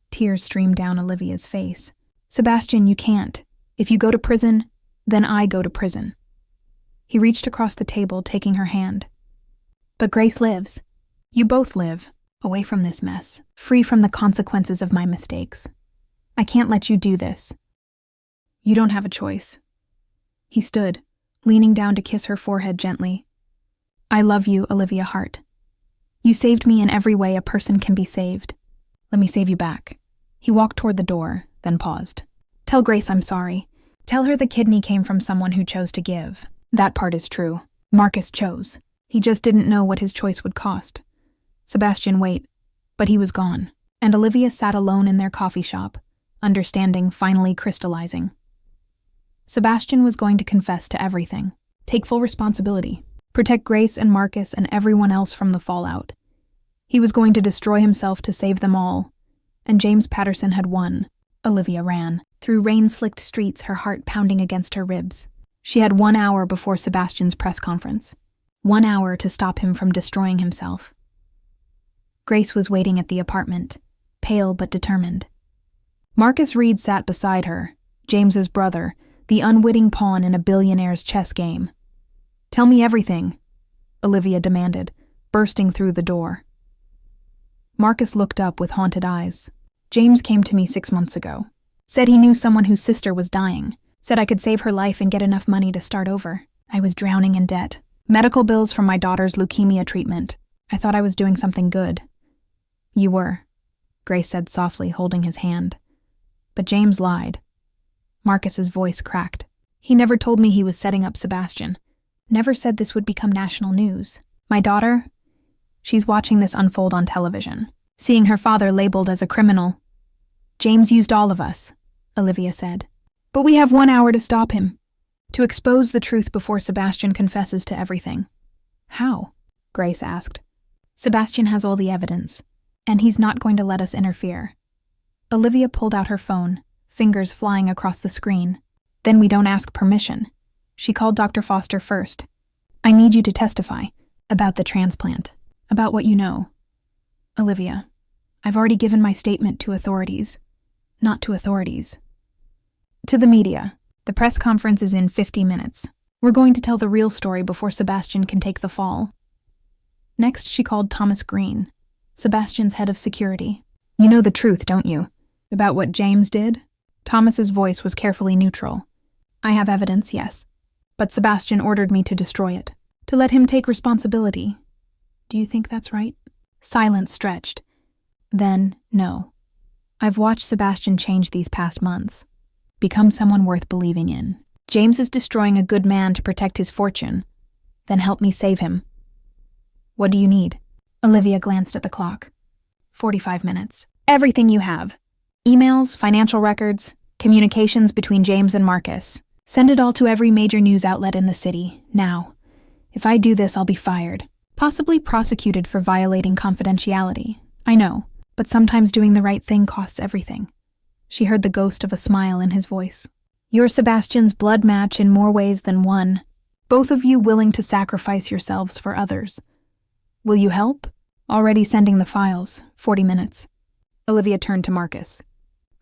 Tears streamed down Olivia's face. Sebastian, you can't. If you go to prison, then I go to prison. He reached across the table, taking her hand. But Grace lives. You both live. Away from this mess, free from the consequences of my mistakes. I can't let you do this. You don't have a choice. He stood, leaning down to kiss her forehead gently. I love you, Olivia Hart. You saved me in every way a person can be saved. Let me save you back. He walked toward the door, then paused. Tell Grace I'm sorry. Tell her the kidney came from someone who chose to give. That part is true. Marcus chose. He just didn't know what his choice would cost. Sebastian wait, but he was gone, and Olivia sat alone in their coffee shop, understanding finally crystallizing. Sebastian was going to confess to everything, take full responsibility, protect Grace and Marcus and everyone else from the fallout. He was going to destroy himself to save them all, and James Patterson had won. Olivia ran, through rain-slicked streets, her heart pounding against her ribs. She had 1 hour before Sebastian's press conference, 1 hour to stop him from destroying himself. Grace was waiting at the apartment, pale but determined. Marcus Reed sat beside her, James's brother, the unwitting pawn in a billionaire's chess game. Tell me everything, Olivia demanded, bursting through the door. Marcus looked up with haunted eyes. James came to me 6 months ago. Said he knew someone whose sister was dying. Said I could save her life and get enough money to start over. I was drowning in debt. Medical bills from my daughter's leukemia treatment. I thought I was doing something good. You were, Grace said softly, holding his hand. But James lied. Marcus's voice cracked. He never told me he was setting up Sebastian. Never said this would become national news. My daughter, she's watching this unfold on television, seeing her father labeled as a criminal. James used all of us, Olivia said. But we have 1 hour to stop him, to expose the truth before Sebastian confesses to everything. How? Grace asked. Sebastian has all the evidence, and he's not going to let us interfere. Olivia pulled out her phone, fingers flying across the screen. Then we don't ask permission. She called Dr. Foster first. I need you to testify about the transplant, about what you know. Olivia, I've already given my statement to authorities. Not to authorities. To the media. The press conference is in 50 minutes. We're going to tell the real story before Sebastian can take the fall. Next, she called Thomas Green, Sebastian's head of security. You know the truth, don't you? About what James did? Thomas's voice was carefully neutral. I have evidence, yes. But Sebastian ordered me to destroy it, to let him take responsibility. Do you think that's right? Silence stretched. Then, no. I've watched Sebastian change these past months. Become someone worth believing in. James is destroying a good man to protect his fortune. Then help me save him. What do you need? Olivia glanced at the clock. 45 minutes. Everything you have. Emails, financial records, communications between James and Marcus. Send it all to every major news outlet in the city, now. If I do this, I'll be fired. Possibly prosecuted for violating confidentiality. I know, but sometimes doing the right thing costs everything. She heard the ghost of a smile in his voice. You're Sebastian's blood match in more ways than one. Both of you willing to sacrifice yourselves for others. Will you help? Already sending the files. 40 minutes. Olivia turned to Marcus.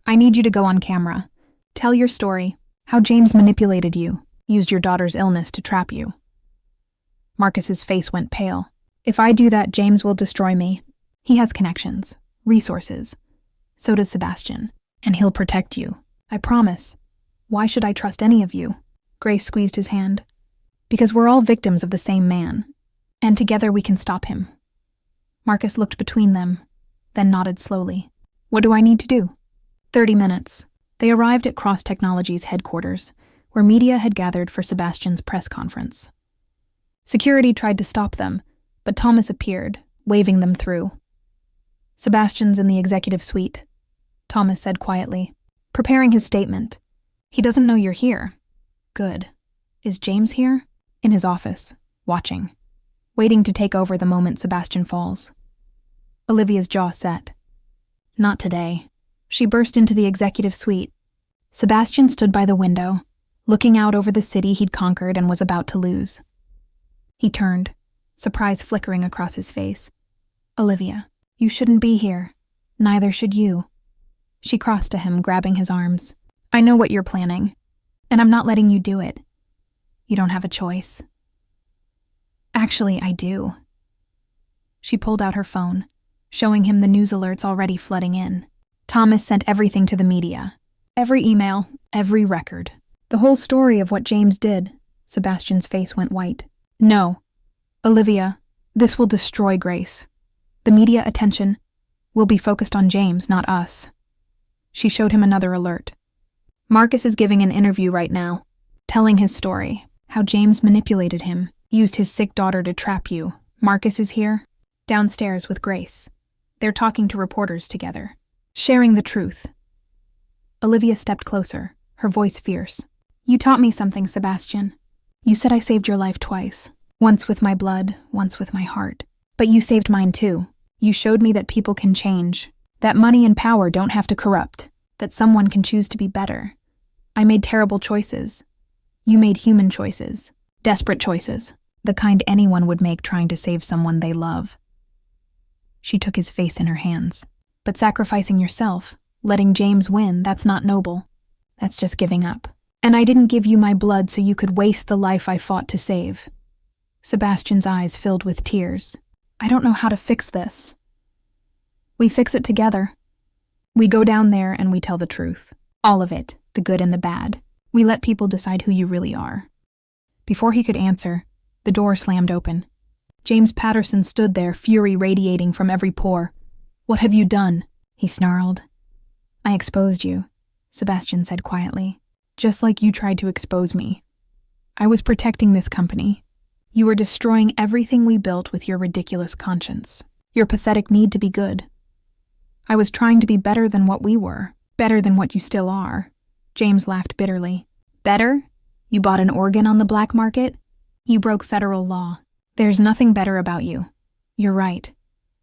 I need you to go on camera. Tell your story, how James manipulated you, used your daughter's illness to trap you. Marcus's face went pale. If I do that, James will destroy me. He has connections, resources. So does Sebastian. And he'll protect you. I promise. Why should I trust any of you? Grace squeezed his hand. Because we're all victims of the same man. And together we can stop him. Marcus looked between them, then nodded slowly. What do I need to do? 30 minutes. They arrived at Cross Technologies headquarters, where media had gathered for Sebastian's press conference. Security tried to stop them, but Thomas appeared, waving them through. Sebastian's in the executive suite, Thomas said quietly, preparing his statement. He doesn't know you're here. Good. Is James here? In his office, watching, waiting to take over the moment Sebastian falls. Olivia's jaw set. Not today. She burst into the executive suite. Sebastian stood by the window, looking out over the city he'd conquered and was about to lose. He turned, surprise flickering across his face. Olivia, you shouldn't be here. Neither should you. She crossed to him, grabbing his arms. I know what you're planning, and I'm not letting you do it. You don't have a choice. Actually, I do. She pulled out her phone, showing him the news alerts already flooding in. Thomas sent everything to the media. Every email, every record. The whole story of what James did. Sebastian's face went white. No. Olivia, this will destroy Grace. The media attention will be focused on James, not us. She showed him another alert. Marcus is giving an interview right now, telling his story, how James manipulated him, used his sick daughter to trap you. Marcus is here, downstairs with Grace. They're talking to reporters together, sharing the truth. Olivia stepped closer, her voice fierce. You taught me something, Sebastian. You said I saved your life twice. Once with my blood, once with my heart. But you saved mine too. You showed me that people can change, that money and power don't have to corrupt, that someone can choose to be better. I made terrible choices. You made human choices, desperate choices, the kind anyone would make trying to save someone they love. She took his face in her hands. But sacrificing yourself, letting James win, that's not noble. That's just giving up. And I didn't give you my blood so you could waste the life I fought to save. Sebastian's eyes filled with tears. I don't know how to fix this. We fix it together. We go down there and we tell the truth. All of it, the good and the bad. We let people decide who you really are. Before he could answer, the door slammed open. James Patterson stood there, fury radiating from every pore. What have you done? He snarled. I exposed you, Sebastian said quietly. Just like you tried to expose me. I was protecting this company. You were destroying everything we built with your ridiculous conscience, your pathetic need to be good. I was trying to be better than what we were, better than what you still are. James laughed bitterly. Better? You bought an organ on the black market? You broke federal law. There's nothing better about you. You're right.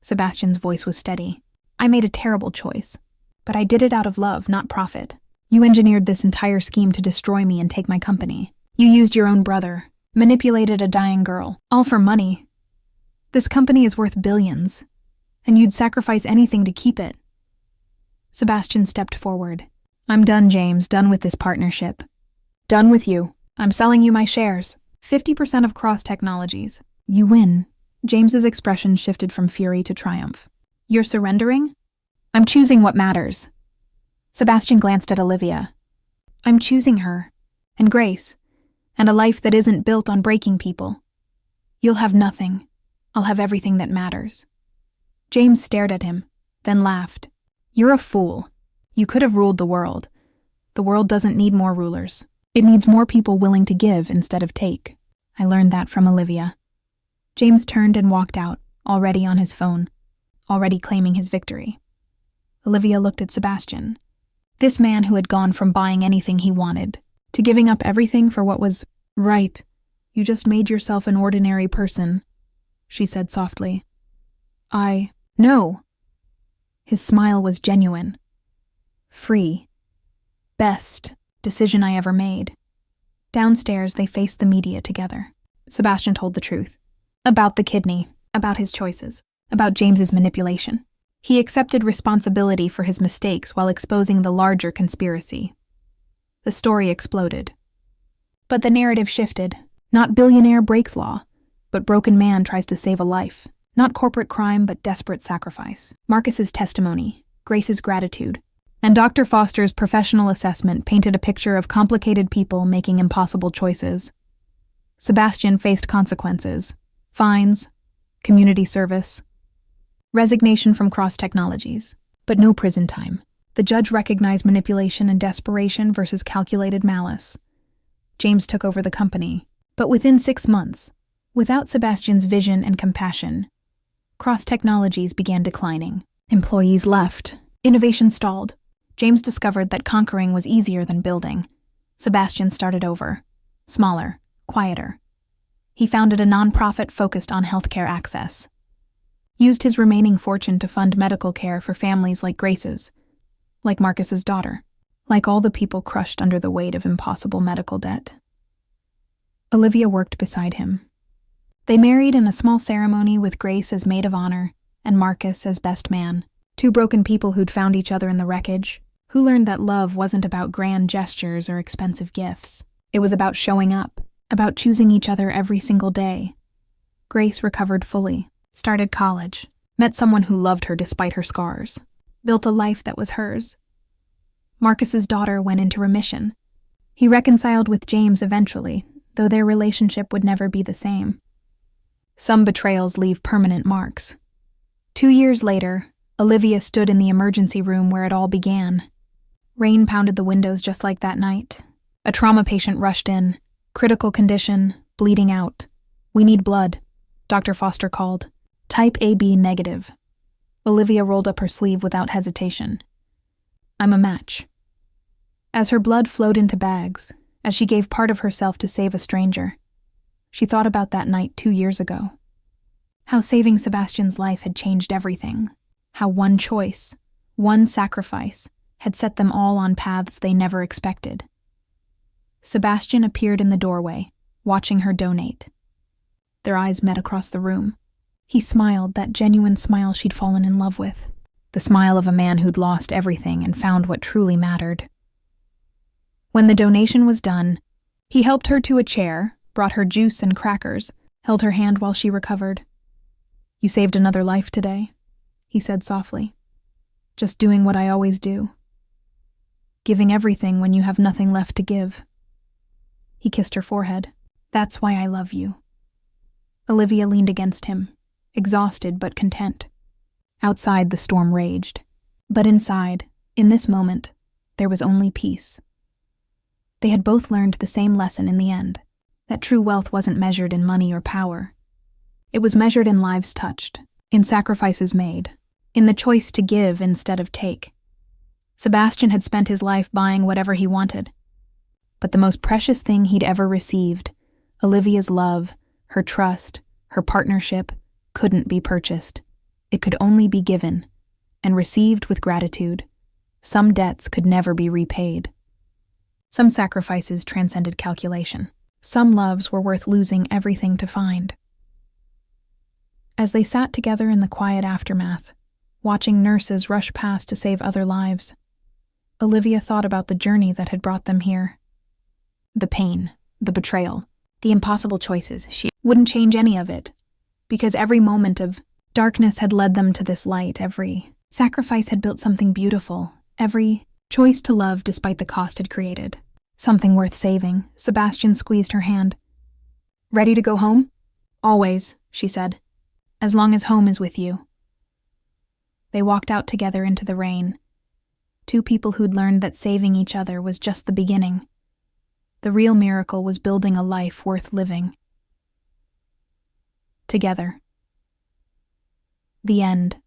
Sebastian's voice was steady. I made a terrible choice, but I did it out of love, not profit. You engineered this entire scheme to destroy me and take my company. You used your own brother, manipulated a dying girl, all for money. This company is worth billions, and you'd sacrifice anything to keep it. Sebastian stepped forward. I'm done, James, done with this partnership. Done with you. I'm selling you my shares. 50% of Cross Technologies. You win. James's expression shifted from fury to triumph. You're surrendering? I'm choosing what matters. Sebastian glanced at Olivia. I'm choosing her, and Grace, and a life that isn't built on breaking people. You'll have nothing. I'll have everything that matters. James stared at him, then laughed. You're a fool. You could have ruled the world. The world doesn't need more rulers. It needs more people willing to give instead of take. I learned that from Olivia. James turned and walked out, already on his phone, already claiming his victory. Olivia looked at Sebastian. This man who had gone from buying anything he wanted to giving up everything for what was right. You just made yourself an ordinary person, she said softly. No. His smile was genuine. Free. Best decision I ever made. Downstairs, they faced the media together. Sebastian told the truth. About the kidney, about his choices, about James's manipulation. He accepted responsibility for his mistakes while exposing the larger conspiracy. The story exploded. But the narrative shifted. Not billionaire breaks law, but broken man tries to save a life. Not corporate crime, but desperate sacrifice. Marcus's testimony, Grace's gratitude, and Dr. Foster's professional assessment painted a picture of complicated people making impossible choices. Sebastian faced consequences, fines, community service, resignation from Cross Technologies, but no prison time. The judge recognized manipulation and desperation versus calculated malice. James took over the company, but within 6 months, without Sebastian's vision and compassion, Cross Technologies began declining. Employees left. Innovation stalled. James discovered that conquering was easier than building. Sebastian started over. Smaller, quieter. He founded a nonprofit focused on healthcare access. Used his remaining fortune to fund medical care for families like Grace's, like Marcus's daughter, like all the people crushed under the weight of impossible medical debt. Olivia worked beside him. They married in a small ceremony with Grace as maid of honor and Marcus as best man. Two broken people who'd found each other in the wreckage, who learned that love wasn't about grand gestures or expensive gifts. It was about showing up, about choosing each other every single day. Grace recovered fully, started college, met someone who loved her despite her scars, built a life that was hers. Marcus's daughter went into remission. He reconciled with James eventually, though their relationship would never be the same. Some betrayals leave permanent marks. 2 years later, Olivia stood in the emergency room where it all began. Rain pounded the windows just like that night. A trauma patient rushed in. Critical condition, bleeding out. "We need blood," Dr. Foster called. "Type AB negative." Olivia rolled up her sleeve without hesitation. "I'm a match." As her blood flowed into bags, as she gave part of herself to save a stranger, she thought about that night 2 years ago. How saving Sebastian's life had changed everything. How one choice, one sacrifice, had set them all on paths they never expected. Sebastian appeared in the doorway, watching her donate. Their eyes met across the room. He smiled, that genuine smile she'd fallen in love with. The smile of a man who'd lost everything and found what truly mattered. When the donation was done, he helped her to a chair, brought her juice and crackers, held her hand while she recovered. "You saved another life today," he said softly. "Just doing what I always do. Giving everything when you have nothing left to give." He kissed her forehead. "That's why I love you." Olivia leaned against him, exhausted but content. Outside, the storm raged. But inside, in this moment, there was only peace. They had both learned the same lesson in the end, that true wealth wasn't measured in money or power. It was measured in lives touched, in sacrifices made, in the choice to give instead of take. Sebastian had spent his life buying whatever he wanted. But the most precious thing he'd ever received, Olivia's love, her trust, her partnership, couldn't be purchased. It could only be given, and received with gratitude. Some debts could never be repaid. Some sacrifices transcended calculation. Some loves were worth losing everything to find. As they sat together in the quiet aftermath, watching nurses rush past to save other lives, Olivia thought about the journey that had brought them here. The pain, the betrayal, the impossible choices. She wouldn't change any of it, because every moment of darkness had led them to this light. Every sacrifice had built something beautiful. Every choice to love despite the cost had created something worth saving. Sebastian squeezed her hand. "Ready to go home?" "Always," she said. "As long as home is with you." They walked out together into the rain. Two people who'd learned that saving each other was just the beginning. The real miracle was building a life worth living. Together. The end.